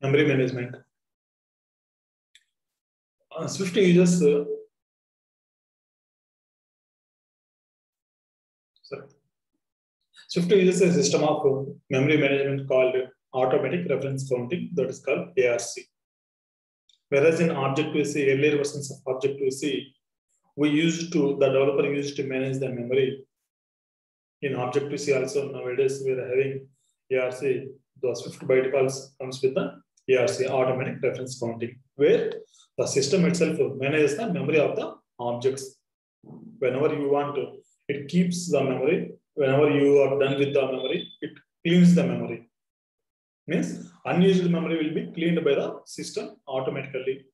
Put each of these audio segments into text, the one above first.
Memory management. Swift uses Swift uses a system of memory management called automatic reference counting, that is called ARC. Whereas in Objective-C, earlier versions of Objective-C, the developer used to manage the memory. In Objective-C also nowadays we are having ARC. The Swift byte calls comes with the ARC, automatic reference counting, where the system itself manages the memory of the objects. Whenever you want to, it keeps the memory. Whenever you are done with the memory, it cleans the memory. Means unused memory will be cleaned by the system automatically.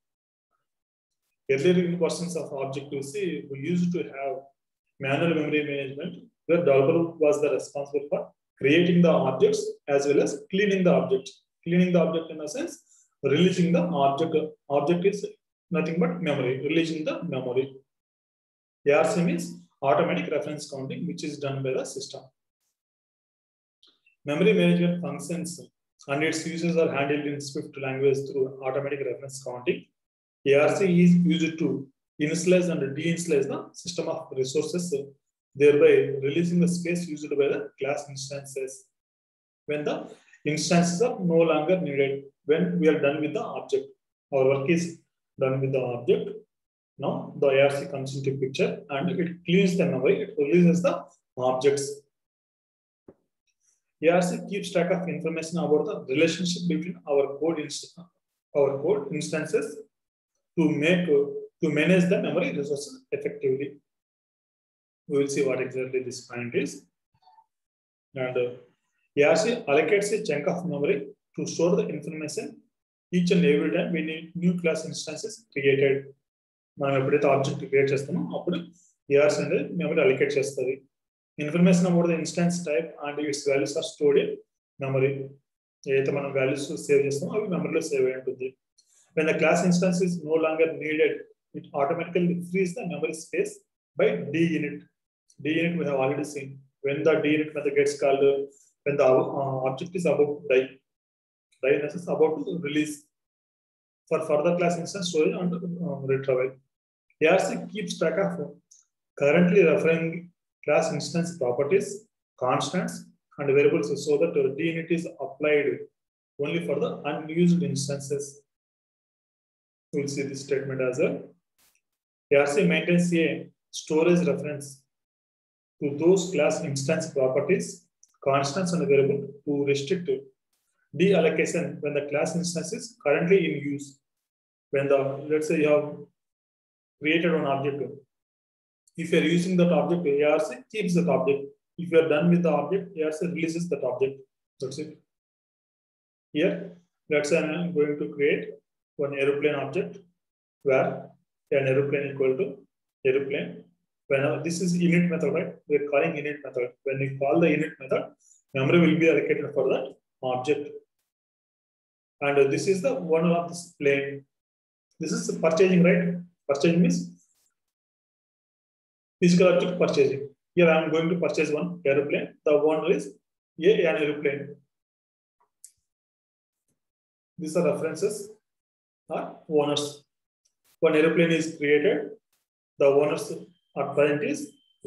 Earlier versions of Objective-C, we used to have manual memory management, where developer was the responsible for creating the objects as well as cleaning the object. Cleaning the object in a sense, releasing the object. Object is nothing but memory, releasing the memory. ARC means automatic reference counting, which is done by the system. Memory management functions and its uses are handled in Swift language through automatic reference counting. ARC is used to initialize and deinitialize the system of resources, thereby releasing the space used by the class instances when the instances are no longer needed, when we are done with the object. Our work is done with the object. Now the ARC comes into picture and it cleans the memory, it releases the objects. ARC keeps track of information about the relationship between our code instances to manage the memory resources effectively. We will see what exactly this point is. And ARC allocates a chunk of memory to store the information each and every time we need new class instances created. మనం ఎప్పుడైతే object create చేస్తామో అప్పుడు ARC అనేది memory allocate చేస్తుంది. Information about the instance type and its values are stored in memory. ఏదైతే మనం values save చేస్తామో అవి మెమరీలో సేవ్ అయి ఉంటుంది. When the class instance is no longer needed, it automatically frees the memory space by deinit. Deinit we have already seen. When the deinit method gets called, when the object is about to die, die is about to release for further class instance storage and retrieval. ARC keeps track of currently referring class instance properties, constants, and variables so that deinit is applied only for the unused instances. We will see this statement as well. ARC maintains a storage reference to those class instance properties, constants, and variable to restrict deallocation when the class instance is currently in use. When the, let's say you have created an object, if you are using that object, ARC keeps that object. If you are done with the object, ARC releases that object. That's it. Here, let's say I'm going to create one aeroplane object where an aeroplane equal to aeroplane. When this is init method, right? We're calling init method. When we call the init method, memory will be allocated for that object. And this is the owner of this plane. This is purchasing, right? Purchasing means physical object purchasing. Here I am going to purchase one aeroplane. The owner is an aeroplane. These are references or owners. One aeroplane is created. The owners at present is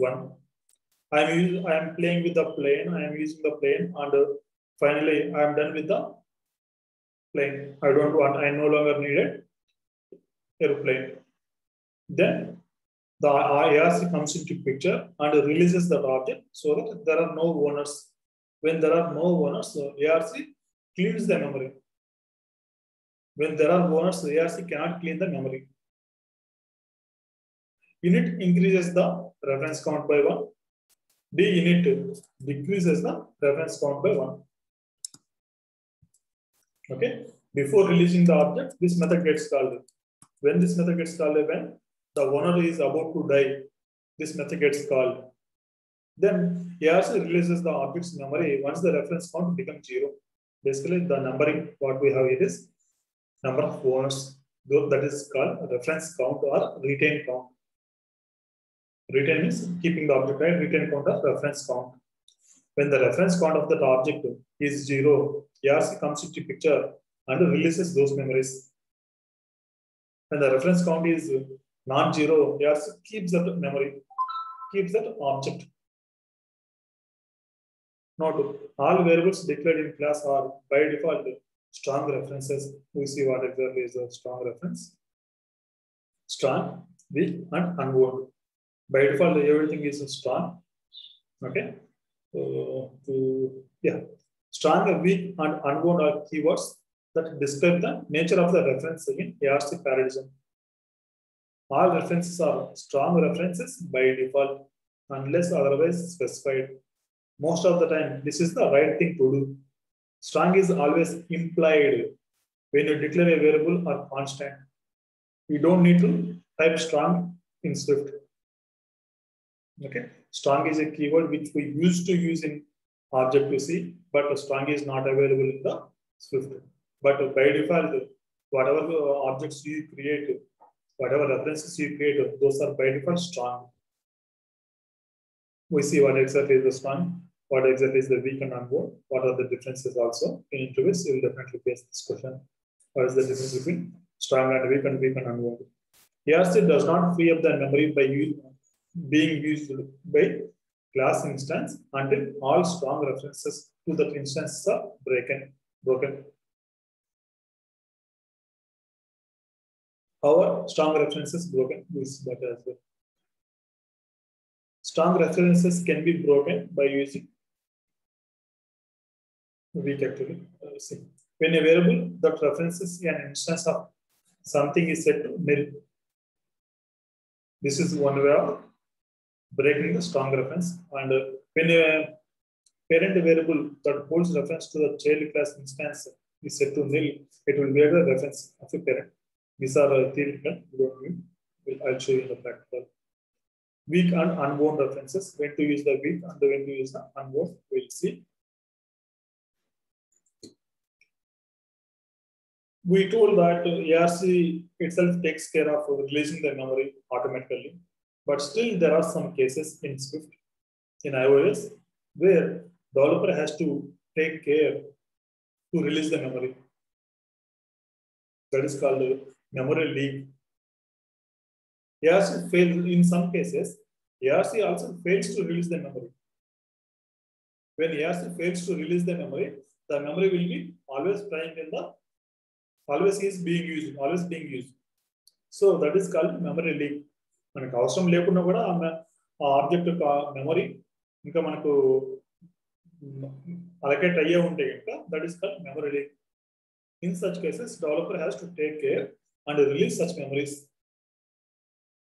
one. I am playing with the plane. I am using the plane, and finally I am done with the plane. I no longer needed aeroplane. Then the ARC comes into picture and releases that object so that there are no owners. When there are no owners, ARC cleans the memory. When there are owners, ARC cannot clean the memory. Init increases the reference count by 1. Deinit decreases the reference count by 1. Okay. Before releasing the object, this method gets called. When this method gets called, when the owner is about to die, this method gets called. Then ARC releases the object's memory once the reference count becomes 0. Basically, the numbering what we have here is number of owners. That is called reference count or retain count. Retain means keeping the object, right? Retain count or reference count. When the reference count of that object is 0, ARC comes into picture and releases those memories. When the reference count is non-zero, ARC keeps that memory, keeps that object. Note, all variables declared in class are by default strong references. We see what exactly is a strong reference. Strong, weak, and unbound. By default, everything is strong. Okay. Yeah. Strong, weak, and unbound are keywords that describe the nature of the reference in ARC parallelism. All references are strong references by default, unless otherwise specified. Most of the time, this is the right thing to do. Strong is always implied when you declare a variable or constant. You don't need to type strong in Swift. Okay, strong is a keyword which we used to use in Objective-C, but strong is not available in the Swift. But by default, whatever objects you create, whatever references you create, those are by default strong. We see what exactly is the strong, what exactly is the weak and unbound, what are the differences also. In interviews, you will definitely face this question. What is the difference between strong and weak and unbound? ARC does not free up the memory by being used by class instance until all strong references to that instance are broken. However, strong references broken, we see that as well. Strong references can be broken by using weak actually. See. When a variable that references an instance of something is set to nil. This is one way of breaking the strong reference. And when a parent variable that holds reference to the child class instance is set to nil, it will be the reference of a parent. These are theoretical. I'll show you in the practical. Weak and unbound references. When to use the weak and when to use the unbound, we'll see. We told that ARC itself takes care of releasing the memory automatically, but still there are some cases in Swift, in iOS, where developer has to take care to release the memory. That is called memory leak. ARC fails in some cases. ARC also fails to release the memory. When ARC fails to release the memory will be always trying in the always being used. So that is called memory leak. మనకు అవసరం లేకుండా కూడా ఆ object యొక్క memory ఇంకా మనకు allocate అయ్యే ఉంటే కనుక that is called memory leak. In such cases, developer has to take care and release such memories.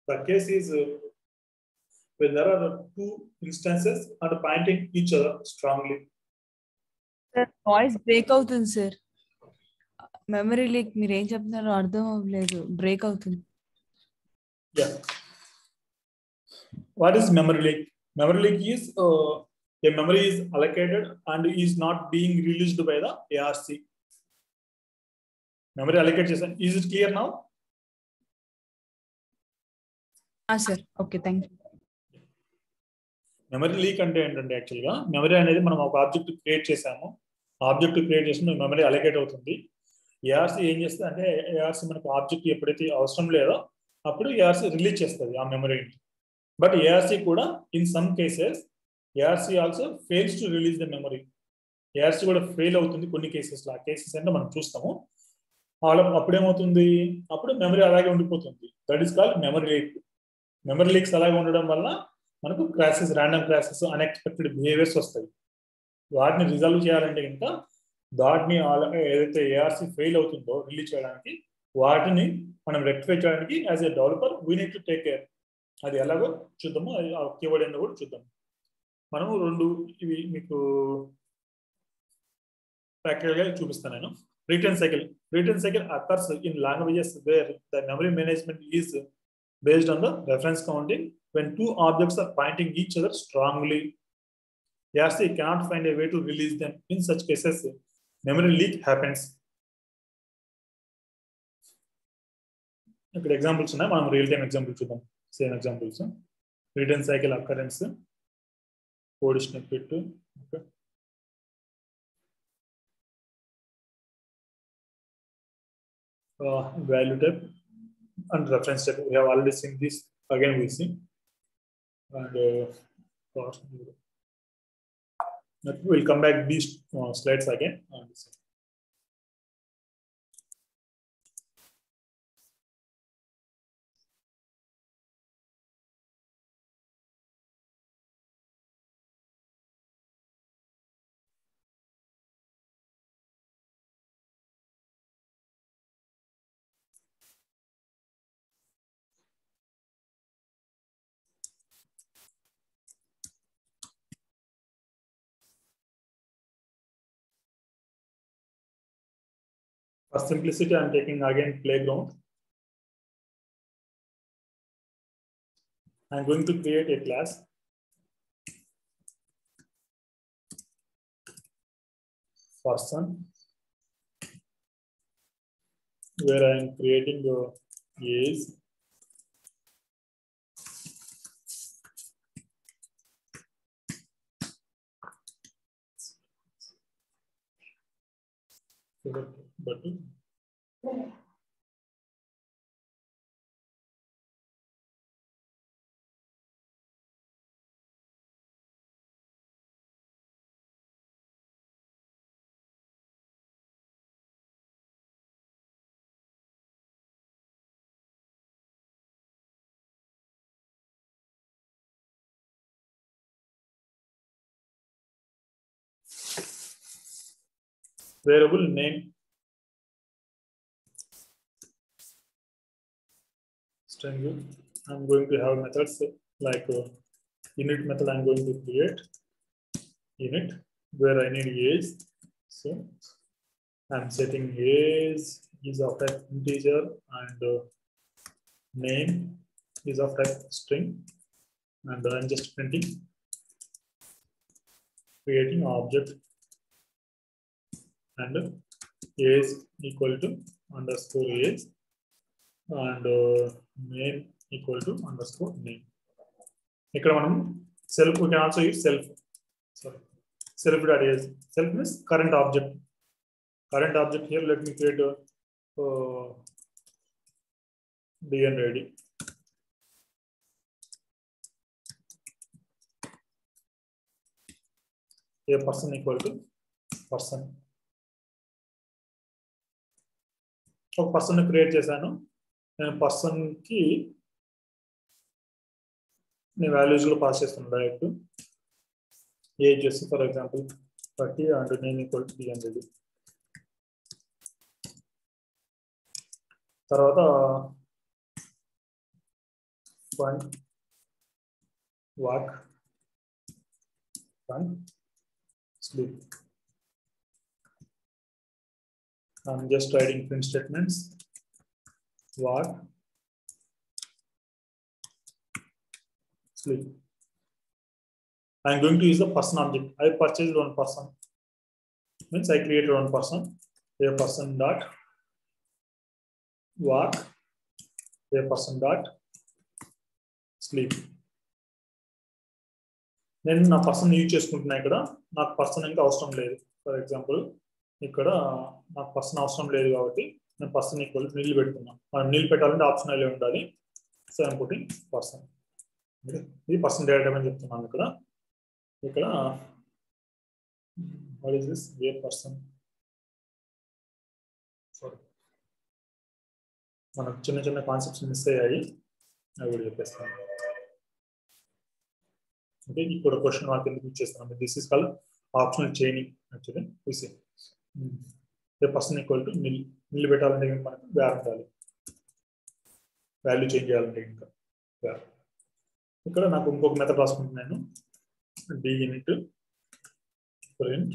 The case is when there are two instances and pointing each other strongly. Sir, voice break అవుతుంది sir. Memory leak మీరు ఏం చెప్తున్నారో అర్థం అవ్వలేదు, break అవుతుంది. Yeah. What is memory leak? Memory leak is a memory is allocated and is not being released by the ARC. Memory allocation. Is it clear now? Sir. Okay, thank you. Memory leak అంటే ఏంటంటే యాక్చువల్గా memory అనేది మనం ఒక object create చేసాము. Object create చేసిన memory allocate అవుతుంది. ARC ఏం చేస్తుంది అంటే ARC మనకు ఆబ్జెక్ట్ ఎప్పుడైతే అవసరం లేదో అప్పుడు ARC రిలీజ్ చేస్తుంది ఆ మెమరీని. బట్ ARC కూడా in some cases ARC also fails to release the memory. ARC కూడా ఫెయిల్ అవుతుంది కొన్ని కేసెస్లో. ఆ కేసెస్ అంటే మనం చూస్తాము. అప్పుడు ఏమవుతుంది, అప్పుడు మెమరీ అలాగే ఉండిపోతుంది. That is called memory leak. Memory leaks అలాగే ఉండడం వల్ల మనకు crashes, random crashes, unexpected behaviours వస్తాయి. వాటిని రిజాల్వ్ చేయాలంటే ఇంకా వాటిని ఏదైతే ARC ఫెయిల్ అవుతుందో రిలీజ్ చేయడానికి వాటిని మనం రెక్టిఫై చేయడానికి as a developer we need to take care. అది ఎలాగో చూద్దాము, అది కీవర్డ్ ఏందో కూడా చూద్దాం. మనము రెండు ఇవి మీకు ప్రాక్టికల్గా చూపిస్తాను నేను. Return cycle. Return cycle occurs in languages where the memory management is based on the reference counting when two objects are pointing each other strongly. ARC cannot find a way to release them. In such cases, memory leak happens. ఇక్కడ examples ఉన్నాయి, మనం real time example చూద్దాం. Same examples. Return cycle occurrence, code snippet. Okay, value type and reference type. We have already seen this. Again, we see. And we'll come back these slides again. For simplicity, I'm taking again playground. I'm going to create a class person where I'm creating the age, button. Variable name, string. I'm going to have methods like init method. I'm going to create init where I need age. So I'm setting age is of type integer and name is of type string, and I'm just printing, creating object and age equal to underscore age and name equal to underscore name. Here self, we can also use self. Sorry, self.age. Self means current object. Current object here, let me create a DN ready. A person equal to person. ఒక person create చేశాను. నేను person కి నేను values కూడా pass చేస్తాను direct. Age చేసి for example 30 and name equal to 300. తర్వాత fun walk fun sleep. I'm just writing print statements. Walk, sleep. I'm going to use the person object. I purchased one person. Means I created one person. A person dot walk. A person dot sleep. నేను నా person use చేసుకుంటున్నా. ఇక్కడ నాకు person ఇంకా అవసరం లేదు. For example ఇక్కడ నాకు పర్సన్ అవసరం లేదు కాబట్టి నేను పర్సన్ ఈక్వల్ నీళ్ళు పెడుతున్నా. మనం నీళ్ళు పెట్టాలంటే ఆప్షన్ అలా ఉండాలి. So I'm putting person. ఇది పర్సన్ డేటా అని చెప్తున్నాను. ఇక్కడ what is this a person. Sorry, మనకు చిన్న చిన్న కాన్సెప్ట్స్ మిస్ అయ్యాయి, అవి కూడా చెప్పేస్తాను. ఓకే, ఇక్కడ క్వశ్చన్ మార్క్ ఎందుకు యూజ్ చేస్తున్నాం. This is called optional chaining. Actually this a person equal to nil పెట్టాలంటే మనకు వేర్ ఉండాలి. వాల్యూ చేంజ్ చేయాలంటే ఇంకా వేర్. ఇక్కడ నాకు ఇంకొక మెథడ్ రాసుకుంటున్నాను. Deinit print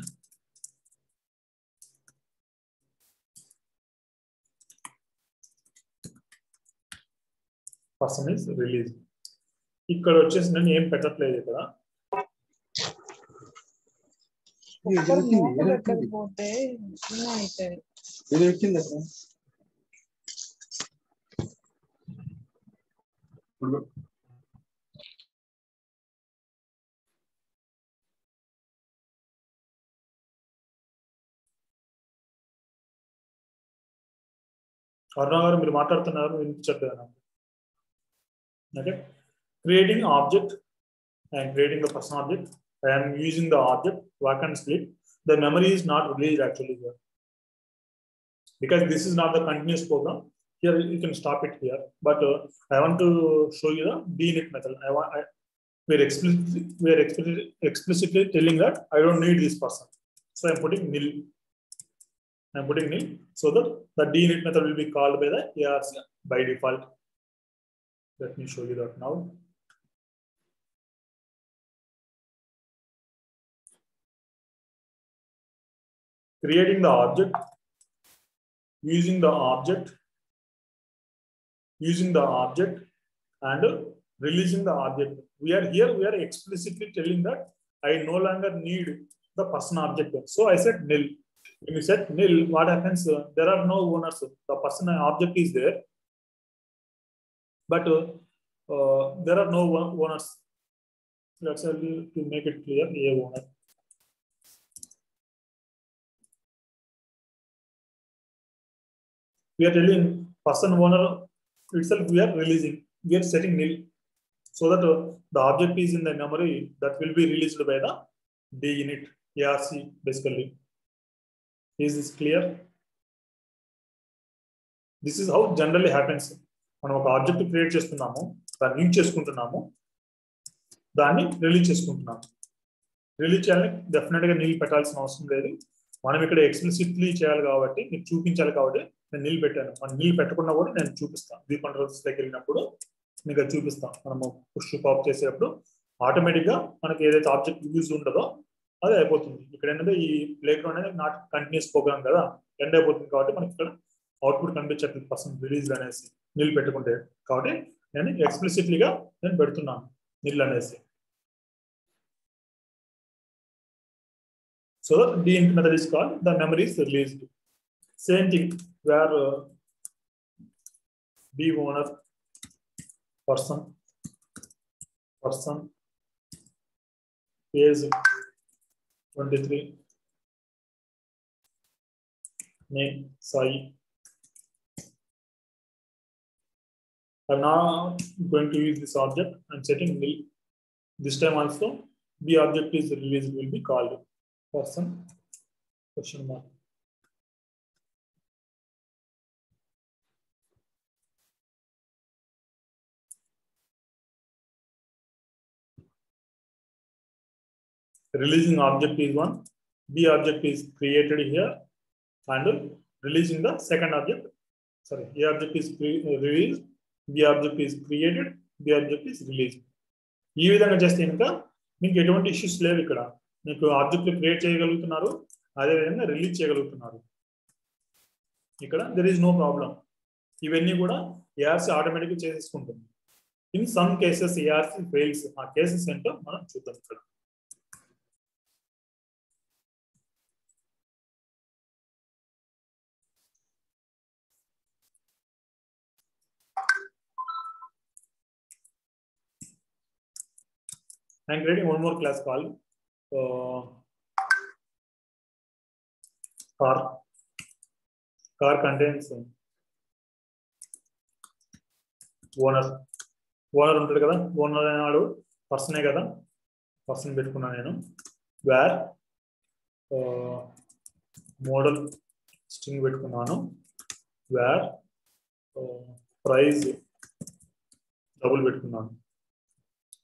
person is release. ఇక్కడ వచ్చేసి నేను ఏం పెట్టట్లేదు. ఇక్కడ అరుణ గారు మీరు మాట్లాడుతున్నారు వినిపించట్లేదు నాకు. Okay, creating object and creating the person object. I am using the object vacant split. The memory is not released actually here because this is not the continuous program. Here you can stop it here, but I want to show you the deinit method. We are explicitly telling that I don't need this person, so I'm putting nil. I'm putting nil so that the deinit method will be called by the ARC by default. Let me show you that now. Creating the object, using the object, and releasing the object. We are explicitly telling that I no longer need the person object. So I said nil. When you said nil, what happens? There are no owners. The person object is there, but there are no owners. Let's say to make it clear, a owner. We are telling person owner itself we are releasing. We are setting nil so that the object is in the memory that will be released by the deinit ARC basically. Is this clear? This is how generally happens. మనం ఒక object create చేస్తున్నాము, దాన్ని link చేసుకుంటున్నాము, దాన్ని release చేసుకుంటున్నాము. Release చేయాలని డెఫినెట్గా నీళ్ళు పెట్టాల్సిన అవసరం లేదు. మనం ఇక్కడ ఎక్స్ప్లిసిట్లీ చేయాలి కాబట్టి, మీకు చూపించాలి కాబట్టి నేను నీళ్ళు పెట్టాను. మనం నీళ్ళు పెట్టకుండా కూడా నేను చూపిస్తాను. వ్యూ కంట్రోల్స్ దగ్గర వెళ్ళినప్పుడు మీకు అది చూపిస్తాను. మనము పుష్ పాప్ చేసేటప్పుడు ఆటోమేటిక్గా మనకి ఏదైతే ఆబ్జెక్ట్ యూజ్ ఉండదో అది అయిపోతుంది. ఇక్కడ ఏంటంటే ఈ ప్లే గ్రౌండ్ అనేది నాట్ కంటిన్యూస్ ప్రోగ్రామ్ కదా, ఎండ్ అయిపోతుంది కాబట్టి మనకి ఇక్కడ అవుట్పుట్ కనిపించట్లేదు పర్సన్ రిలీజ్ అనేసి నీళ్ళు పెట్టుకుంటే. కాబట్టి నేను ఎక్స్ప్లిసిట్లీగా నేను పెడుతున్నాను నీళ్ళు అనేసి. So the method is called the memory is released. Same thing where B owner person page 23 name Sai. I'm not going to use this object. I'm setting nil. This time also B object is released will be called person question mark. Releasing object is one, B object is created here, and releasing the second object. Sorry, A object is released, B object is created, B object is released. ఈ విధంగా చేస్తే ఇంకా మీకు ఎటువంటి issues లేవు. ఇక్కడ మీకు object create చేయగలుగుతున్నారు, అదేవిధంగా రిలీజ్ చేయగలుగుతున్నారు. ఇక్కడ దెర్ ఈజ్ నో ప్రాబ్లం. ఇవన్నీ కూడా ఏఆర్సీ ఆటోమేటిక్గా చేసేసుకుంటుంది. In some cases ARC fails. ఆ కేసెస్ ఏంటో మనం చూద్దాం ఇక్కడ. I'm creating one more class called car. Car contains owner. Owner ఉంటుంది కదా, ఓనర్ అనేవాడు పర్సనే కదా, పర్సన్ పెట్టుకున్నా నేను. వేర్ మోడల్ స్ట్రింగ్ పెట్టుకున్నాను. వేర్ ప్రైస్ డబుల్ పెట్టుకున్నాను.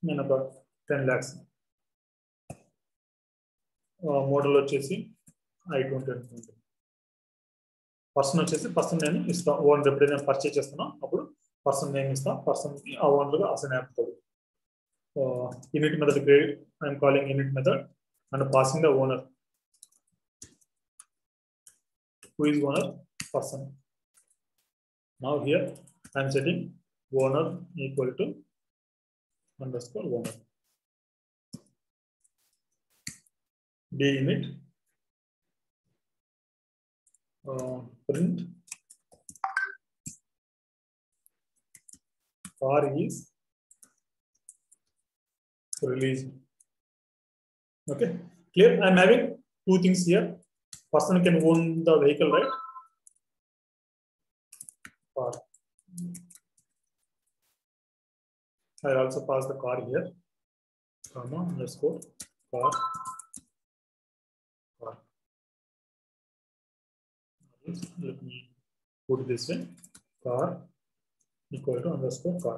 నేను ఒక 10 lakhs. మోడల్ వచ్చేసి I20 అనుకుంటుంది. పర్సన్ వచ్చేసి పర్సన్ నేను ఇస్తాను. ఓనర్ ఎప్పుడైనా పర్చేజ్ చేస్తానో అప్పుడు పర్సన్ నేమ్ ఇస్తాను. పర్సన్కి ఆ ఓనర్గా అసైన్ అయిపోతుంది. Unit method create, I'm calling unit method and passing the owner. Who is owner? Person. Now here I am setting owner equal to underscore owner. Deinit print car is released. Okay, clear? I am having two things here. Person can own the vehicle, right? car. I'll also pass the car here, comma underscore car. Car. Let me put it this way: car equal to underscore car.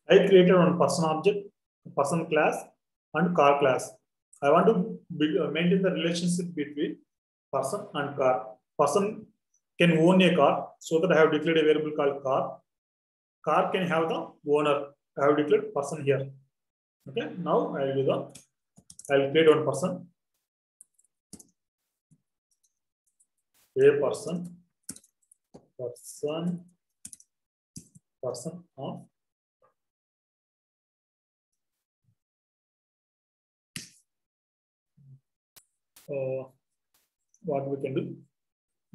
I created one person object, person class, and car class. I want to maintain the relationship between person and car. Person can own a car, so that I have declared a variable called car. Car can have the owner. I have declared person here. Okay. Now I'll create one person. A person of what we can do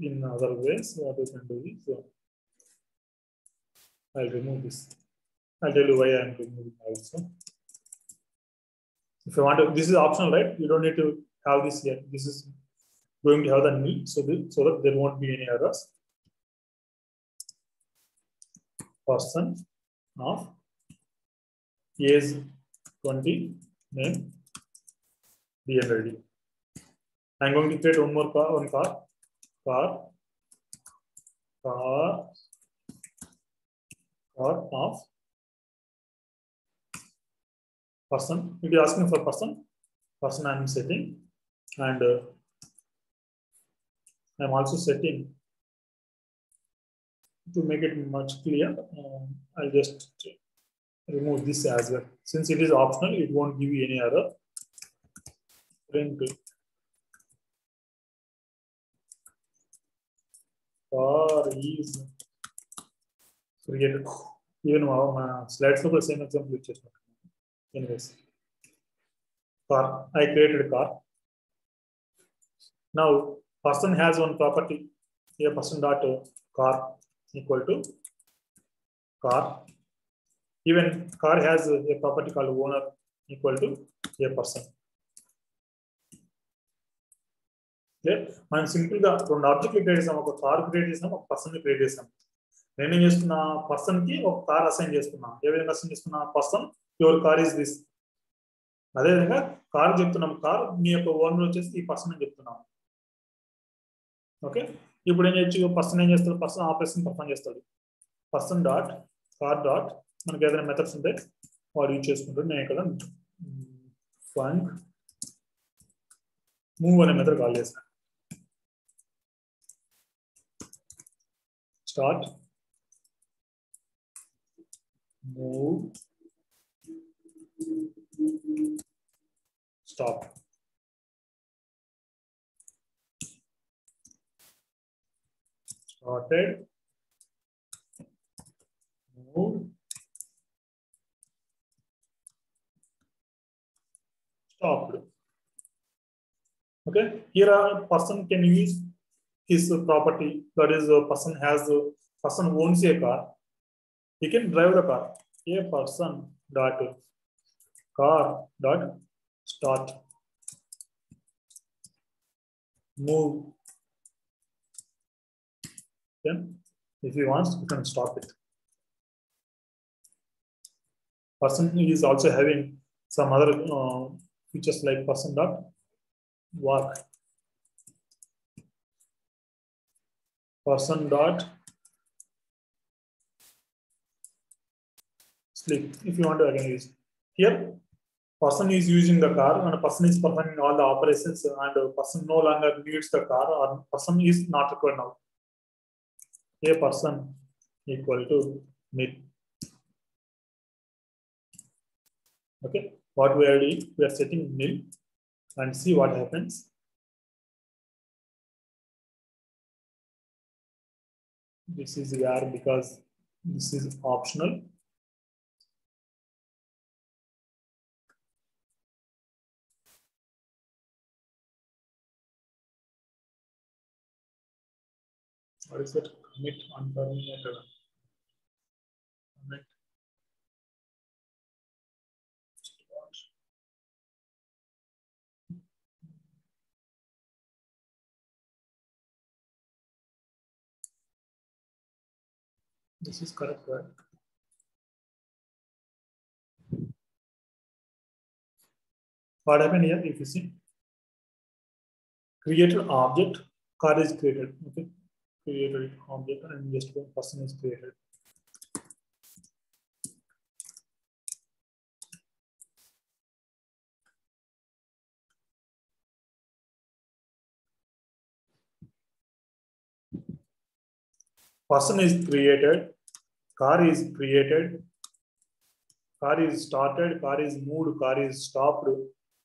in other ways. What we can do is I'll remove this. I'll tell you why I'm removing also. If you want to, this is optional, right? You don't need to have this here. This is going to have the nil, so that there won't be any errors. Person of age 20, name DMLD. I'm going to create one more car, of person. If you're asking for person I'm setting, and I'm also setting to make it much clear. I'll just remove this as well. Since it is optional, it won't give you any error. Print car is created. Even my slides look the same example. Anyways, car. I created a car. Now, person has one property. Here, person dot car equal to car. Even car has a property called owner equal to a person. మనం simple గా రెండు ఆబ్జెక్ట్లు create చేసాం, ఒక car create చేసాం, ఒక person create చేసాం. నేనేం చేస్తున్నా, పర్సన్ కి ఒక కార్ అసైన్ చేస్తున్నా. ఏ విధంగా అసైన్ చేస్తున్నా, person your car is this. అదేవిధంగా కార్ చెప్తున్నాం, కార్ మీ యొక్క ఓనర్ వచ్చేసి ఈ పర్సన్ అని చెప్తున్నాం. ఓకే, ఇప్పుడు ఏం చేయొచ్చు, పర్సన్ ఏం చేస్తాడు, పర్సన్ ఆపరేషన్ పర్ఫామ్ చేస్తాడు. పర్సన్ డాట్ కార్ డాట్ మనకి ఏదైనా మెథడ్స్ ఉంటే వాడు యూజ్ చేసుకుంటాడు. నేను ఇక్కడ ఫంక్ మూవ్ అనే మెథడ్ కాల్ చేస్తాను. Start move stop. Started, move, stopped. Okay, here a person can use his property, that is person owns a car. He can drive the car. A person dot car dot start, move. Then, if he wants, you can stop it. Person is also having some other features like person dot work, person dot sleep. If you want to again use here, person is using the car and a person is performing all the operations, and a person no longer needs the car, or person is not required now. A person equal to nil. Okay, what we are doing, we are setting nil and see what happens. This is where, because this is optional. What is that? Commit unterminated. Commit. This is correct, right? What happened here? If you see, created object, car is created. Okay, created object and just one person is created. Person is created, car is created, car is started, car is moved, car is stopped,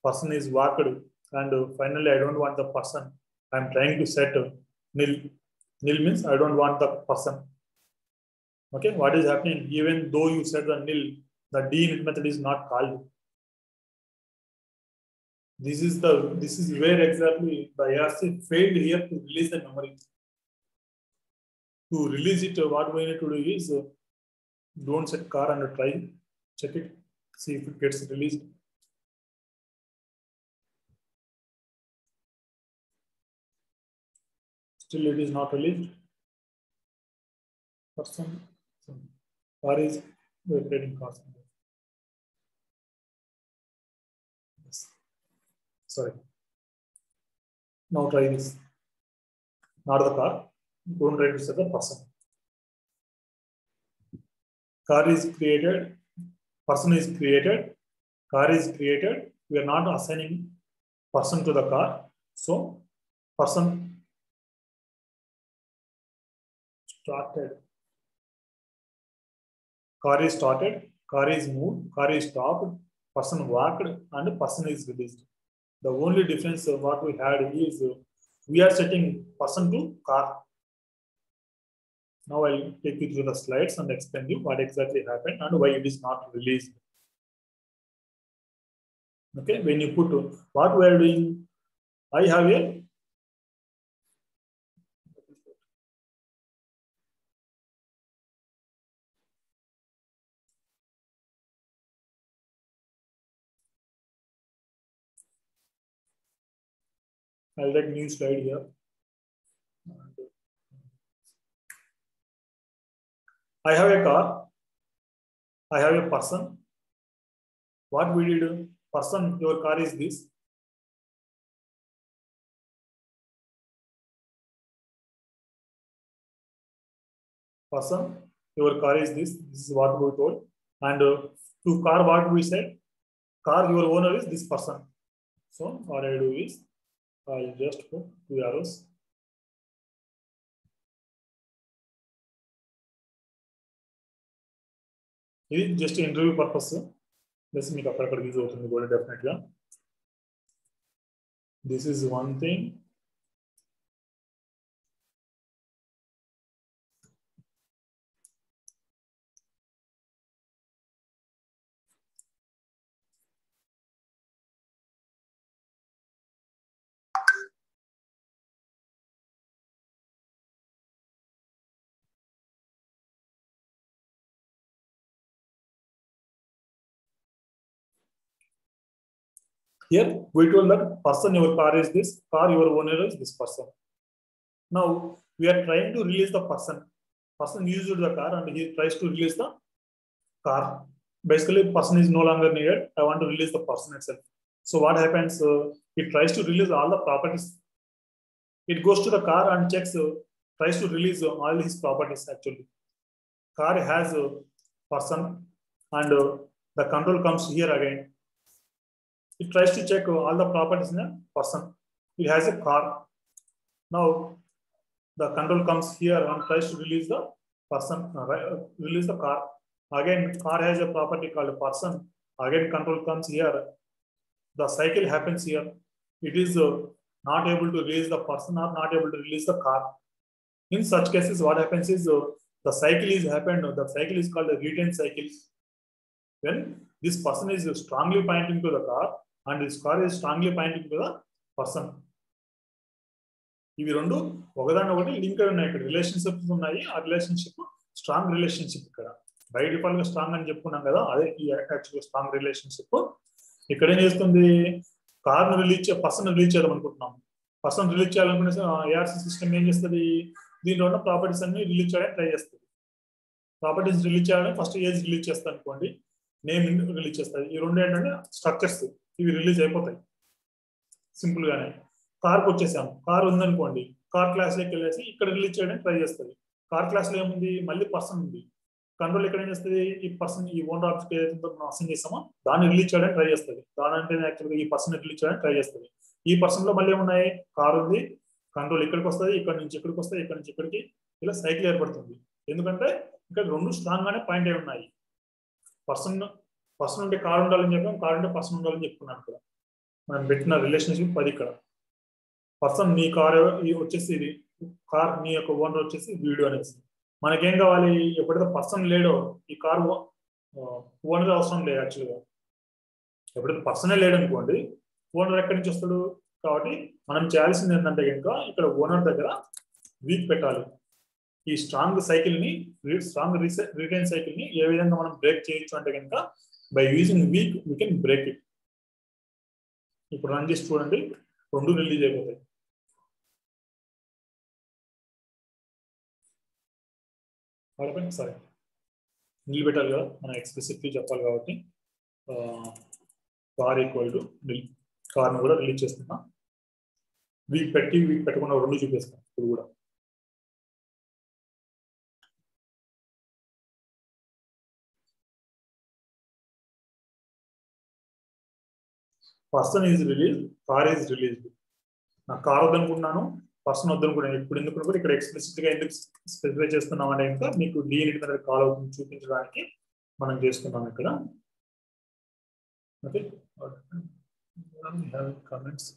person is walked, and finally I don't want the person. I'm trying to set nil. Nil means I don't want the person. Okay, what is happening? Even though you set the nil, the d method is not called. This is where exactly the ARC failed here to release the memory. To release it, what we need to do is don't set car and try check it, see if it gets released. Still, it is not released. Person, car is creating cars. Yes. Sorry. Now try this. Not the car. Don't try to set the person. Car is created. Person is created. Car is created. We are not assigning person to the car. So, person started. Car is started. Car is moved. Car is stopped. Person walked and person is released. The only difference what we had is we are setting person to car. Now I'll take you through the slides and explain you what exactly happened and why it is not released. Okay, when you put what we are doing, I have a I'll take new slide here. I have a car. I have a person. What we did, person, your car is this. Person, your car is this. This is what we told. And to car, what we said, car, your owner is this person. So what I do is, I'll just put 2 arrows. This is just interview purpose. Let's make up a use definitely. This is one thing. Here we told that person your car is this, car your owner is this person. Now we are trying to release the person. Person used the car and he tries to release the car. Basically, person is no longer needed. I want to release the person itself. So what happens? It tries to release all the properties. It goes to the car and checks, tries to release all his properties actually. Car has a person and the control comes here again. It tries to check all the properties in a person. It has a car. Now the control comes here and tries to release the person, release the car. Again, car has a property called person. Again, control comes here. The cycle happens here. It is not able to release the person or not able to release the car. In such cases, what happens is the cycle is happened. The cycle is called the retain cycle. When this person is strongly pointing to the car and this car is strongly pointing to the person. ఇవి రెండు ఒకదాని ఒకటి link అయి ఉన్నాయి. ఇక్కడ relationships ఉన్నాయి. ఆ relationship strong relationship. ఇక్కడ బై డిఫాల్ట్ గా స్ట్రాంగ్ అని చెప్పుకున్నాం కదా, అదే ఈ యాక్చువల్ స్ట్రాంగ్ రిలేషన్షిప్. ఇక్కడ ఏం చేస్తుంది, కార్ ను రిలీజ్ పర్సన్ రిలీజ్ చేయాలి అనుకుంటున్నాం. పర్సన్ రిలీజ్ చేయాలనుకునే ఏఆర్సీ సిస్టమ్ ఏం చేస్తుంది, దీంట్లో ఉన్న ప్రాపర్టీస్ అన్ని రిలీజ్ చేయడానికి ట్రై చేస్తుంది. ప్రాపర్టీస్ రిలీజ్ చేయాలని ఫస్ట్ ఏజ్ రిలీజ్ చేస్తాను అనుకోండి, నేమ్ రిలీజ్ చేస్తాను. ఈ రెండు ఏంటంటే స్ట్రక్చర్స్, ఇవి రిలీజ్ అయిపోతాయి సింపుల్ గానే. కార్కి వచ్చేసాం, కార్ ఉందనుకోండి, కార్ క్లాస్ లోకి వెళ్ళేసి ఇక్కడ రిలీజ్ చేయడానికి ట్రై చేస్తుంది. కార్ క్లాస్ లో ఏముంది, మళ్ళీ పర్సన్ ఉంది. కంట్రోల్ ఇక్కడ ఏం చేస్తుంది, ఈ పర్సన్ ఈ ఓనర్ ఆబ్జెక్ట్ ఏదైతే మనం అసైన్ చేస్తామో దాన్ని రిలీజ్ చేయడానికి ట్రై చేస్తుంది. దాని అంటే యాక్చువల్గా ఈ పర్సన్ రిలీజ్ చేయడానికి ట్రై చేస్తుంది. ఈ పర్సన్ లో మళ్ళీ ఏమున్నాయి, కార్ ఉంది, కంట్రోల్ ఇక్కడికి వస్తుంది, ఇక్కడ నుంచి ఇక్కడికి వస్తుంది, ఇక్కడ నుంచి ఇక్కడికి, ఇలా సైకిల్ ఏర్పడుతుంది. ఎందుకంటే ఇక్కడ రెండు స్ట్రాంగ్ గానే పాయింట్ అయి ఉన్నాయి. పర్సన్ ఉంటే కార్ ఉండాలని చెప్పాం, కార్ ఉంటే పర్సన్ ఉండాలని చెప్పుకున్నాను. ఇక్కడ మనం పెట్టిన రిలేషన్షిప్ అది. ఇక్కడ పర్సన్ నీ కార్ వచ్చేసి ఇది, కార్ నీ యొక్క ఓనర్ వచ్చేసి వీడు అనేసి. మనకేం కావాలి, ఎప్పుడైతే పర్సన్ లేడో ఈ కార్ ఓనర్ అవసరం లేదు యాక్చువల్గా. ఎప్పుడైతే పర్సనే లేడు అనుకోండి, ఓనర్ ఎక్కడి నుంచి వస్తాడు. కాబట్టి మనం చేయాల్సింది ఏంటంటే కనుక ఇక్కడ ఓనర్ దగ్గర వీక్ పెట్టాలి. ఈ స్ట్రాంగ్ సైకిల్ ని, స్ట్రాంగ్ రిటైన్ సైకిల్ ని ఏ విధంగా మనం బ్రేక్ చేయొచ్చు అంటే కనుక by using week we can break it. ఇప్పుడు రన్ చేసి చూడండి, రెండు రిలీజ్ అయిపోతాయి. సరే నిలబెట్టాలి కదా, మనం ఎక్స్ప్లిసిట్లీ చెప్పాలి కాబట్టి కార్ ఈక్వల్ టు నిల్, కార్ను కూడా రిలీజ్ చేస్తున్నా. వీక్ పెట్టి వీక్ పెట్టకుండా రెండు చూపిస్తాం ఇప్పుడు కూడా. Person is release, car is released. నాకు కార్ వద్దనుకున్నాను, పర్సన్ వద్దనుకున్నాను. ఇప్పుడు ఎందుకు కూడా ఇక్కడ ఎక్స్ప్లిసిట్ గా ఎందుకు స్పెసిఫై చేస్తున్నాం అంటే ఇంకా మీకు డీఎన్టీ మీద కాల్ అవుతుంది చూపించడానికి మనం చేస్తున్నాం ఇక్కడ. Okay, comments.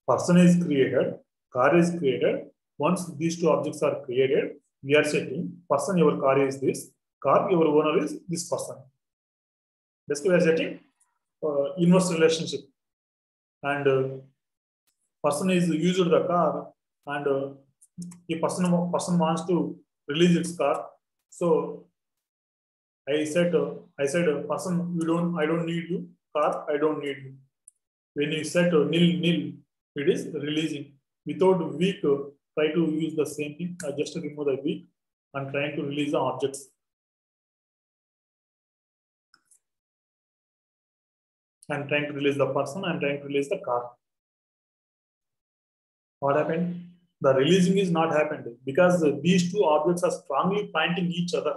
Person is created, car is created. Once these two objects are created, we are setting person your car is this, car your owner is this person. Basically, we are setting inverse relationship. And person is used the car, and the person wants to release its car. So I said person, I don't need you, car I don't need you. When you set nil nil, it is releasing. Without weak, try to use the same thing. I just remove the weak and trying to release the objects. I'm trying to release the person, I'm trying to release the car. What happened? The releasing is not happened because these two objects are strongly pointing each other.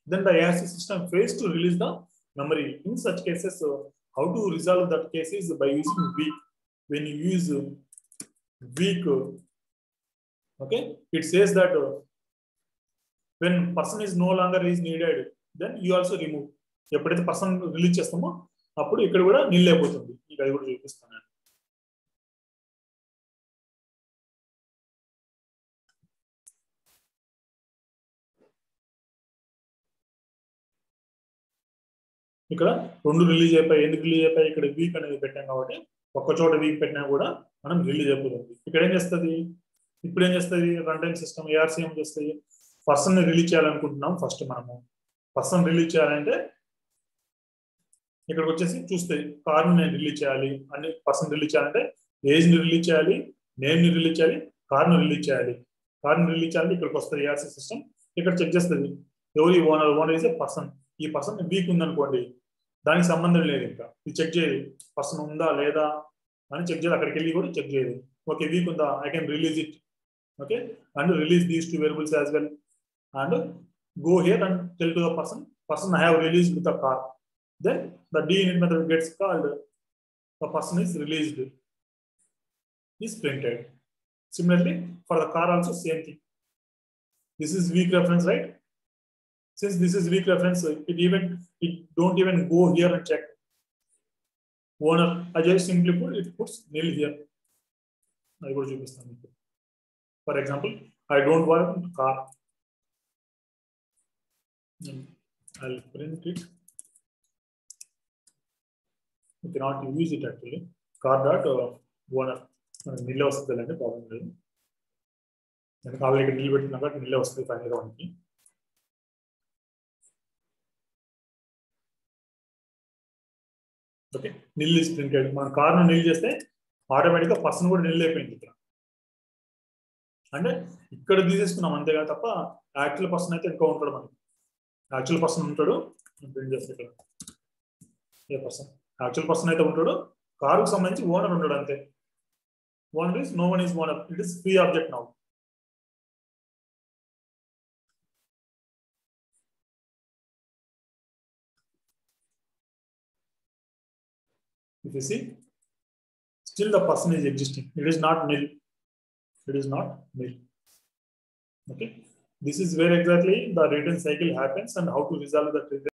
Then the ARC system fails to release the memory. In such cases, how to resolve that case is by using weak. When you use weak, okay, it says that when person is no longer is needed, then you also remove. ఎప్పుడైతే person release చేస్తామో అప్పుడు ఇక్కడ కూడా నిల్ అయిపోతుంది. ఇక అది కూడా చూపిస్తాను. ఇక్కడ రెండు రిలీజ్ అయిపోయి, ఎందుకు రిలీజ్ అయిపోయి, ఇక్కడ వీక్ అనేది పెట్టాం కాబట్టి ఒక్క చోట వీక్ పెట్టినా కూడా మనం రిలీజ్ అయిపోతుంది. ఇక్కడ ఏం చేస్తుంది, ఇప్పుడు ఏం చేస్తుంది రన్ టైమ్ సిస్టమ్ ఏఆర్సీ ఏం చేస్తుంది, పర్సన్ ని రిలీజ్ చేయాలనుకుంటున్నాం. ఫస్ట్ మనము పర్సన్ రిలీజ్ చేయాలంటే ఇక్కడికి వచ్చేసి చూస్తే కార్ని నేను రిలీజ్ చేయాలి, అన్ని పర్సన్ రిలీజ్ చేయాలంటే ఏజ్ ని రిలీజ్ చేయాలి, నేమ్ ని రిలీజ్ చేయాలి, కార్ను రిలీజ్ చేయాలి. కార్ని రిలీజ్ చేయాలంటే ఇక్కడికి వస్తుంది ఏఆర్సీ సిస్టమ్. ఇక్కడ చెక్ చేస్తుంది ఎవరి owner, owner is a person. ఈ పర్సన్ వీక్ ఉందనుకోండి, దానికి సంబంధం లేదు. ఇంకా ఇది చెక్ చేయదు, పర్సన్ ఉందా లేదా అని చెక్ చేయదు. అక్కడికి వెళ్ళి కూడా చెక్ చేయదు. ఓకే వీక్ ఉందా, I can release it. Okay, and release these two variables as well, and go here and tell to the person I have released with the car. Then the deinit method gets called, the person is released, is printed. Similarly for the car also same thing. This is weak reference, right? Since this is weak reference, it don't even go here and check owner. I just simply put, it puts nil here. I go to, for example, I don't want car. I'll print it. You cannot use it actually. Car dot owner. Nil వస్తుంది అంటే problem లేదు. నేను కావాలి ఇక్కడ నిల్ పెట్టినా కాబట్టి నిల్ వస్తుంది final గా మనకి. Okay, nil is printed. మన కార్ను నిల్ చేస్తే ఆటోమేటిక్గా పర్సన్ కూడా నిల్ అయిపోయింది ఇక్కడ. అంటే ఇక్కడ తీసేసుకున్నాం అంతేగా తప్ప యాక్చువల్ పర్సన్ అయితే ఇంకా ఉంటాడు మనకి. యాక్చువల్ పర్సన్ ఉంటాడు. ప్రింట్ చేస్తే ఇక్కడ ఏ పర్సన్ యాక్చువల్ పర్సన్ అయితే ఉంటాడు. కారుకు సంబంధించి ఓనర్ ఉంటాడు అంతే. Owner is no one is owner. It is free object now. If you see, still the person is existing. It is not nil. It is not nil. Okay. This is where exactly the return cycle happens and how to resolve that